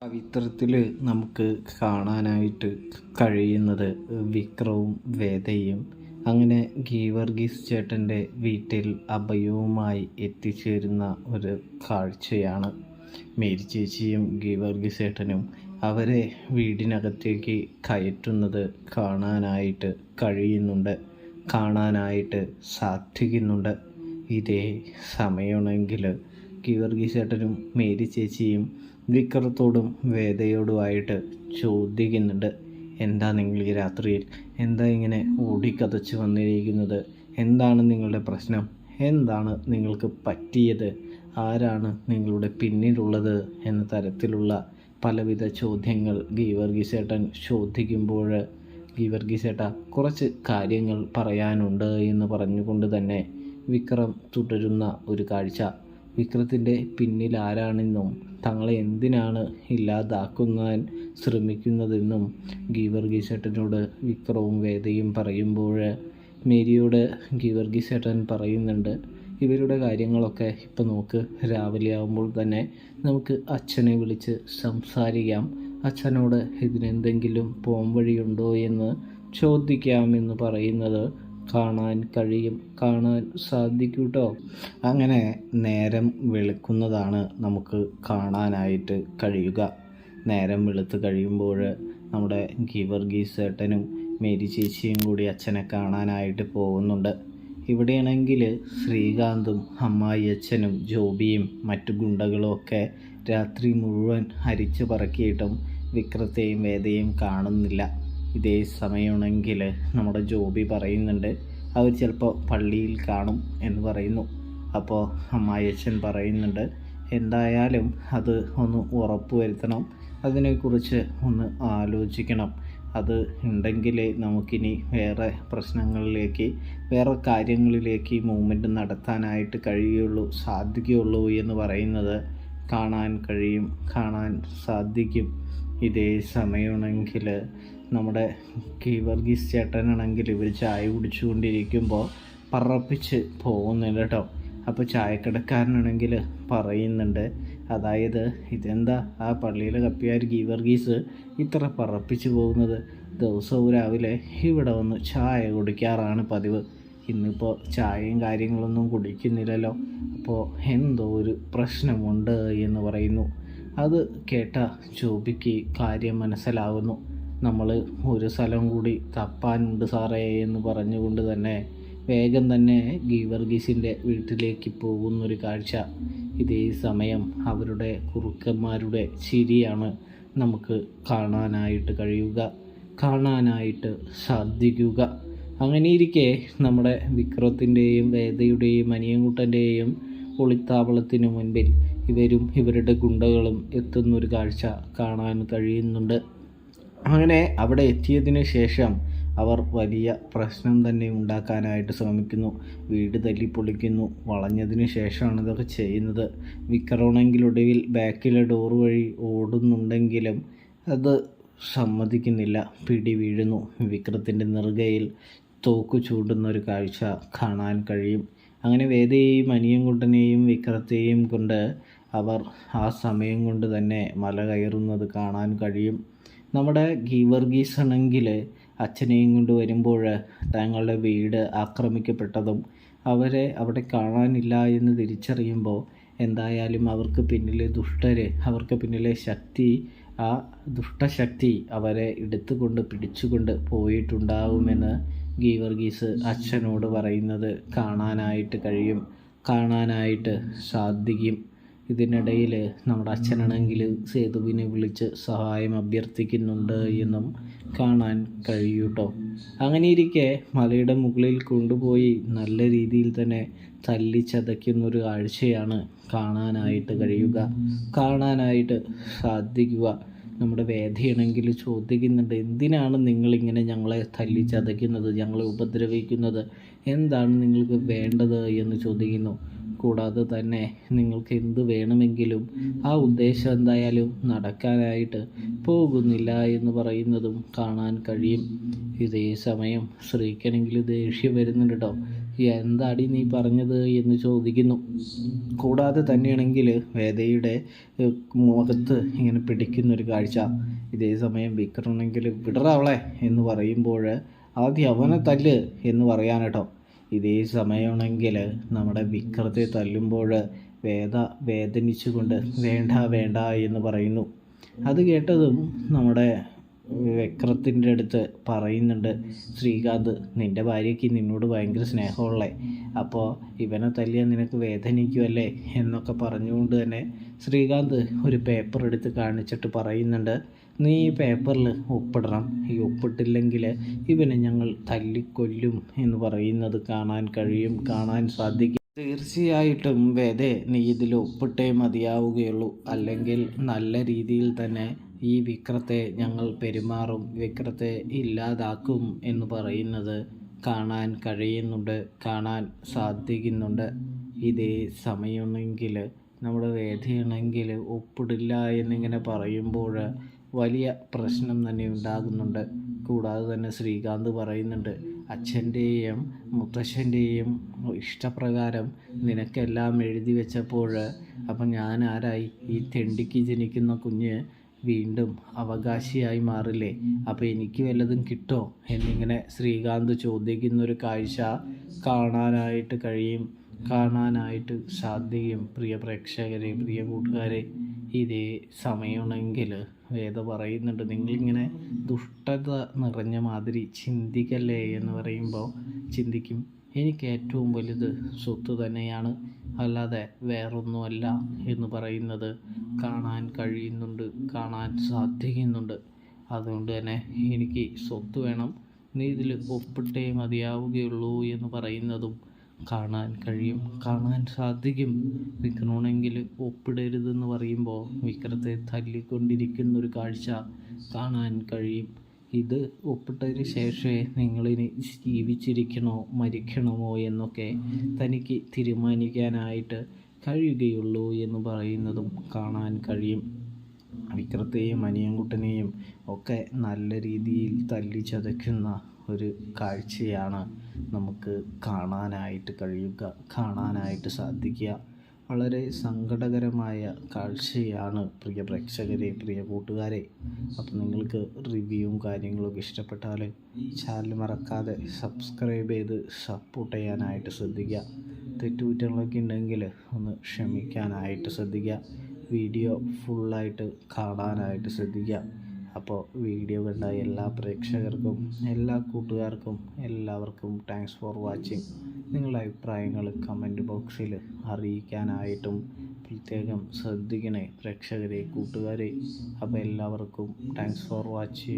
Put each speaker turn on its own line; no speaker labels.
പവിത്രത്തിൽ നമുക്ക് കാണാനായിട്ട് കഴിയുന്നത് വിക്രവും വേദയും അങ്ങനെ ഗീവർഗീസ് ചേട്ടൻ്റെ വീട്ടിൽ അഭയവുമായി എത്തിച്ചേരുന്ന ഒരു കാഴ്ചയാണ്. മേരി ചേച്ചിയും ഗീവർഗീസ് ചേട്ടനും അവരെ വീടിനകത്തേക്ക് കയറ്റുന്നത് കാണാനായിട്ട് കഴിയുന്നുണ്ട്, കാണാനായിട്ട് സാധിക്കുന്നുണ്ട്. ഇതേ സമയമാണെങ്കിൽ ഗീവർഗീസ് ചേട്ടനും മേരി ചേച്ചിയും വിക്രത്തോടും വേദയോടുമായിട്ട് ചോദിക്കുന്നുണ്ട്, എന്താ നിങ്ങൾ ഈ രാത്രിയിൽ എന്താ ഇങ്ങനെ ഓടിക്കതച്ച് വന്നിരിക്കുന്നത്? എന്താണ് നിങ്ങളുടെ പ്രശ്നം? എന്താണ് നിങ്ങൾക്ക് പറ്റിയത്? ആരാണ് നിങ്ങളുടെ പിന്നിലുള്ളത് എന്ന തരത്തിലുള്ള പലവിധ ചോദ്യങ്ങൾ ഗീവർഗീസ് ചേട്ടൻ ചോദിക്കുമ്പോൾ ഗീവർഗീസ് ചേട്ടാ കുറച്ച് കാര്യങ്ങൾ പറയാനുണ്ട് എന്ന് പറഞ്ഞുകൊണ്ട് തന്നെ വിക്രം തുടരുന്ന ഒരു കാഴ്ച. വിക്രത്തിൻ്റെ പിന്നിൽ ആരാണെന്നും തങ്ങളെ എന്തിനാണ് ഇല്ലാതാക്കുവാൻ ശ്രമിക്കുന്നതെന്നും ഗീവർഗീസ് ചേട്ടനോട് വിക്രവും വേദയും പറയുമ്പോൾ മേരിയോട് ഗീവർഗീസ് ചേട്ടൻ പറയുന്നുണ്ട്, ഇവരുടെ കാര്യങ്ങളൊക്കെ ഇപ്പം നോക്ക്, രാവിലെ ആകുമ്പോൾ തന്നെ നമുക്ക് അച്ഛനെ വിളിച്ച് സംസാരിക്കാം, അച്ഛനോട് ഇതിനെന്തെങ്കിലും പോംവഴിയുണ്ടോ എന്ന് ചോദിക്കാമെന്ന് പറയുന്നത് കാണാൻ കഴിയും, കാണാൻ സാധിക്കും കേട്ടോ. അങ്ങനെ നേരം വെളുക്കുന്നതാണ് നമുക്ക് കാണാനായിട്ട് കഴിയുക. നേരം വെളുത്ത് കഴിയുമ്പോൾ നമ്മുടെ ഗീവർഗീസ് ചേട്ടനും മേരി ചേച്ചിയും കൂടി അച്ഛനെ കാണാനായിട്ട് പോകുന്നുണ്ട്. ഇവിടെയാണെങ്കിൽ ശ്രീകാന്തും അമ്മായി അച്ഛനും ജോബിയും മറ്റു ഗുണ്ടകളും ഒക്കെ രാത്രി മുഴുവൻ അരിച്ചു പറക്കിയിട്ടും വിക്രത്തെയും വേദയും കാണുന്നില്ല. ഇതേ സമയമാണെങ്കിൽ നമ്മുടെ ജോബി പറയുന്നുണ്ട്, അവർ ചിലപ്പോൾ പള്ളിയിൽ കാണും എന്ന് പറയുന്നു. അപ്പോൾ അമ്മായിയച്ഛൻ പറയുന്നുണ്ട്, എന്തായാലും അത് ഒന്ന് ഉറപ്പ് വരുത്തണം, അതിനെക്കുറിച്ച് ഒന്ന് ആലോചിക്കണം, അത് ഉണ്ടെങ്കിലേ നമുക്കിനി വേറെ പ്രശ്നങ്ങളിലേക്ക് വേറെ കാര്യങ്ങളിലേക്ക് മൂവ്മെൻറ്റ് നടത്താനായിട്ട് സാധിക്കുകയുള്ളൂ എന്ന് പറയുന്നത് കാണാൻ കഴിയും, കാണാൻ സാധിക്കും. ഇതേ സമയമാണെങ്കിൽ നമ്മുടെ ഗീവർഗീസ് ചേട്ടനാണെങ്കിൽ ഇവർ ചായ കുടിച്ചുകൊണ്ടിരിക്കുമ്പോൾ പറപ്പിച്ച് പോകുന്നില്ല കേട്ടോ. അപ്പോൾ ചായക്കടക്കാരനാണെങ്കിൽ പറയുന്നുണ്ട്, അതായത് ഇതെന്താ ആ പള്ളിയിലെ കപ്പിയാർ ഗീവർഗീസ് ഇത്ര പറപ്പിച്ച് പോകുന്നത്? ദിവസവും രാവിലെ ഇവിടെ വന്ന് ചായ കുടിക്കാറാണ് പതിവ്, ഇന്നിപ്പോൾ ചായയും കാര്യങ്ങളൊന്നും കുടിക്കുന്നില്ലല്ലോ, അപ്പോൾ എന്തോ ഒരു പ്രശ്നമുണ്ട് എന്ന് പറയുന്നു. അത് കേട്ട ജോബിക്ക് കാര്യം മനസ്സിലാകുന്നു. നമ്മൾ ഒരു സ്ഥലം കൂടി തപ്പാനുണ്ട് സാറേ എന്ന് പറഞ്ഞുകൊണ്ട് തന്നെ വേഗം തന്നെ ഗീവർഗീസിൻ്റെ വീട്ടിലേക്ക് പോകുന്നൊരു കാഴ്ച. ഇതേ സമയം അവരുടെ കുറുക്കന്മാരുടെ ചിരിയാണ് നമുക്ക് കാണാനായിട്ട് കഴിയുക, കാണാനായിട്ട് സാധിക്കുക. അങ്ങനെയിരിക്കെ നമ്മുടെ വിക്രത്തിൻ്റെയും വേദയുടെയും അനിയൻകുട്ടൻ്റെയും ഒളിത്താവളത്തിന് മുൻപിൽ ഇവരും ഇവരുടെ ഗുണ്ടകളും എത്തുന്നൊരു കാഴ്ച കാണാൻ കഴിയുന്നുണ്ട്. അങ്ങനെ അവിടെ എത്തിയതിന് ശേഷം അവർ വലിയ പ്രശ്നം തന്നെ ഉണ്ടാക്കാനായിട്ട് ശ്രമിക്കുന്നു. വീട് തല്ലിപ്പൊളിക്കുന്നു. വളഞ്ഞതിന് ശേഷമാണ് ഇതൊക്കെ ചെയ്യുന്നത്. വിക്രമാണെങ്കിൽ ഒടുവിൽ ബാക്കിലെ ഡോർ വഴി ഓടുന്നുണ്ടെങ്കിലും അത് സമ്മതിക്കുന്നില്ല, പിടി വീഴുന്നു. വിക്രത്തിൻ്റെ നെറുകയിൽ തോക്ക് ചൂടുന്ന ഒരു കാഴ്ച കാണാൻ കഴിയും. അങ്ങനെ വേദയെയും അനിയൻകുട്ടനെയും വിക്രത്തെയും കൊണ്ട് അവർ ആ സമയം കൊണ്ട് തന്നെ മല കയറുന്നത് കാണാൻ കഴിയും. നമ്മുടെ ഗീവർഗീസ് ആണെങ്കിൽ അച്ഛനെയും കൊണ്ട് വരുമ്പോൾ തങ്ങളുടെ വീട് ആക്രമിക്കപ്പെട്ടതും അവരെ അവിടെ കാണാനില്ല എന്ന് തിരിച്ചറിയുമ്പോൾ എന്തായാലും അവർക്ക് പിന്നിലെ അവർക്ക് പിന്നിലെ ശക്തി, ആ ദുഷ്ടശക്തി അവരെ പിടിച്ചുകൊണ്ട് പോയിട്ടുണ്ടാവുമെന്ന് ഗീവർഗീസ് അച്ഛനോട് പറയുന്നത് കാണാനായിട്ട് കഴിയും, കാണാനായിട്ട് സാധിക്കും. ഇതിനിടയിൽ നമ്മുടെ അച്ഛനാണെങ്കിൽ സേതുവിനെ വിളിച്ച് സഹായം അഭ്യർത്ഥിക്കുന്നുണ്ട് എന്നും കാണാൻ കഴിയൂട്ടോ. അങ്ങനെയിരിക്കെ മലയുടെ മുകളിൽ കൊണ്ടുപോയി നല്ല രീതിയിൽ തന്നെ തല്ലിച്ചതയ്ക്കുന്നൊരു കാഴ്ചയാണ് കാണാനായിട്ട് കഴിയുക, കാണാനായിട്ട് സാധിക്കുക. നമ്മുടെ വേദയാണെങ്കിൽ ചോദിക്കുന്നുണ്ട്, എന്തിനാണ് നിങ്ങളിങ്ങനെ ഞങ്ങളെ തല്ലിച്ചതയ്ക്കുന്നത്, ഞങ്ങളെ ഉപദ്രവിക്കുന്നത്, എന്താണ് നിങ്ങൾക്ക് വേണ്ടത് എന്ന് ചോദിക്കുന്നു. കൂടാതെ തന്നെ നിങ്ങൾക്ക് എന്ത് വേണമെങ്കിലും ആ ഉദ്ദേശം എന്തായാലും നടക്കാനായിട്ട് പോകുന്നില്ല എന്ന് പറയുന്നതും കാണാൻ കഴിയും. ഇതേ സമയം സ്ത്രീക്കാണെങ്കിൽ ദേഷ്യം വരുന്നുണ്ട് കേട്ടോ. എന്താടി നീ പറഞ്ഞത് എന്ന് ചോദിക്കുന്നു. കൂടാതെ തന്നെയാണെങ്കിൽ വേദയുടെ മുഖത്ത് ഇങ്ങനെ പിടിക്കുന്നൊരു കാഴ്ച. ഇതേ സമയം വിക്രമാണെങ്കിൽ വിടറ അവളെ എന്ന് പറയുമ്പോൾ ആദ്യം അവനെ തല്ല് എന്ന് പറയാൻ കേട്ടോ. ഇതേ സമയമാണെങ്കിൽ നമ്മുടെ വിക്രത്തെ തല്ലുമ്പോൾ വേദനിച്ചുകൊണ്ട് വേണ്ട വേണ്ട എന്ന് പറയുന്നു. അത് കേട്ടതും നമ്മുടെ വിക്രത്തിൻ്റെ അടുത്ത് പറയുന്നുണ്ട് ശ്രീകാന്ത്, നിൻ്റെ ഭാര്യയ്ക്ക് നിന്നോട് ഭയങ്കര സ്നേഹമുള്ളേ, അപ്പോൾ ഇവനെ തല്ലിയാൽ നിനക്ക് വേദനിക്കുമല്ലേ എന്നൊക്കെ പറഞ്ഞുകൊണ്ട് തന്നെ ശ്രീകാന്ത് ഒരു പേപ്പർ എടുത്ത് കാണിച്ചിട്ട് പറയുന്നുണ്ട്, നീ ഈ പേപ്പറിൽ ഒപ്പിടണം, ഈ ഒപ്പിട്ടില്ലെങ്കിൽ ഇവനെ ഞങ്ങൾ തല്ലിക്കൊല്ലും എന്ന് പറയുന്നത് കാണാൻ സാധിക്കും. തീർച്ചയായിട്ടും വേദേ, നീ ഇതിൽ ഒപ്പിട്ടേ മതിയാവുകയുള്ളൂ, അല്ലെങ്കിൽ നല്ല രീതിയിൽ തന്നെ ഈ വിക്രത്തെ ഞങ്ങൾ പെരുമാറും, വിക്രത്തെ ഇല്ലാതാക്കും എന്ന് പറയുന്നത് കാണാൻ സാധിക്കുന്നുണ്ട്. ഇതേ സമയമാണെങ്കിൽ നമ്മുടെ വേദയാണെങ്കിൽ ഒപ്പിടില്ല എന്നിങ്ങനെ പറയുമ്പോൾ വലിയ പ്രശ്നം തന്നെ ഉണ്ടാകുന്നുണ്ട്. കൂടാതെ തന്നെ ശ്രീകാന്ത് പറയുന്നുണ്ട്, അച്ഛൻ്റെയും മുത്തശ്ശൻ്റെയും ഇഷ്ടപ്രകാരം നിനക്കെല്ലാം എഴുതി വെച്ചപ്പോൾ അപ്പം ഞാൻ ആരായി? ഈ തെണ്ടിക്ക് ജനിക്കുന്ന കുഞ്ഞ് വീണ്ടും അവകാശിയായി മാറില്ലേ? അപ്പോൾ എനിക്ക് വല്ലതും കിട്ടോ എന്നിങ്ങനെ ശ്രീകാന്ത് ചോദിക്കുന്നൊരു കാഴ്ച കാണാനായിട്ട് സാധിക്കും. പ്രിയ പ്രേക്ഷകരെ, പ്രിയ കൂട്ടുകാരെ, ഇതേ സമയമാണെങ്കിൽ വേദ പറയുന്നുണ്ട്, നിങ്ങളിങ്ങനെ ദുഷ്ടത നിറഞ്ഞ മാതിരി ചിന്തിക്കല്ലേ എന്ന് പറയുമ്പോൾ ചിന്തിക്കും, എനിക്ക് ഏറ്റവും വലുത് സ്വത്ത് തന്നെയാണ്, അല്ലാതെ വേറൊന്നുമല്ല എന്ന് പറയുന്നത് കാണാൻ സാധിക്കുന്നുണ്ട്. അതുകൊണ്ട് തന്നെ എനിക്ക് സ്വത്ത് വേണം, നീ ഇതിൽ ഒപ്പിട്ടേ മതിയാവുകയുള്ളൂ എന്ന് പറയുന്നതും കാണാൻ സാധിക്കും. വിക്രമാണെങ്കിൽ ഒപ്പിടരുതെന്ന് പറയുമ്പോൾ വിക്രത്തെ തല്ലിക്കൊണ്ടിരിക്കുന്നൊരു കാഴ്ച കാണാൻ കഴിയും. ഇത് ഒപ്പിട്ടതിന് ശേഷമേ നിങ്ങളിനി ജീവിച്ചിരിക്കണോ മരിക്കണമോ എന്നൊക്കെ തനിക്ക് തീരുമാനിക്കാനായിട്ട് കഴിയുകയുള്ളൂ എന്ന് പറയുന്നതും കാണാൻ കഴിയും. വിക്രത്തെയും അനിയൻകുട്ടനെയും ഒക്കെ നല്ല രീതിയിൽ തല്ലിച്ചതയ്ക്കുന്ന ഒരു കാഴ്ചയാണ് നമുക്ക് കാണാനായിട്ട് സാധിക്കുക. വളരെ സങ്കടകരമായ കാഴ്ചയാണ് പ്രിയ പ്രേക്ഷകരെ, പ്രിയ കൂട്ടുകാരെ. അപ്പോൾ നിങ്ങൾക്ക് റിവ്യൂവും കാര്യങ്ങളൊക്കെ ഇഷ്ടപ്പെട്ടാൽ ചാനൽ മറക്കാതെ സബ്സ്ക്രൈബ് ചെയ്ത് സപ്പോർട്ട് ചെയ്യാനായിട്ട് ശ്രദ്ധിക്കുക. തെറ്റുകുറ്റങ്ങളൊക്കെ ഉണ്ടെങ്കിൽ ഒന്ന് ക്ഷമിക്കാനായിട്ട് ശ്രദ്ധിക്കുക. വീഡിയോ ഫുള്ളായിട്ട് കാണാനായിട്ട് ശ്രദ്ധിക്കുക. അപ്പോൾ വീഡിയോ കണ്ട എല്ലാ പ്രേക്ഷകർക്കും, എല്ലാ കൂട്ടുകാർക്കും എല്ലാവർക്കും താങ്ക്സ് ഫോർ വാച്ചിങ്. നിങ്ങളുടെ അഭിപ്രായങ്ങൾ കമൻറ്റ് ബോക്സിൽ അറിയിക്കാനായിട്ടും പ്രത്യേകം ശ്രദ്ധിക്കണേ പ്രേക്ഷകരെ, കൂട്ടുകാരെ. അപ്പോൾ എല്ലാവർക്കും താങ്ക്സ് ഫോർ വാച്ചിങ്.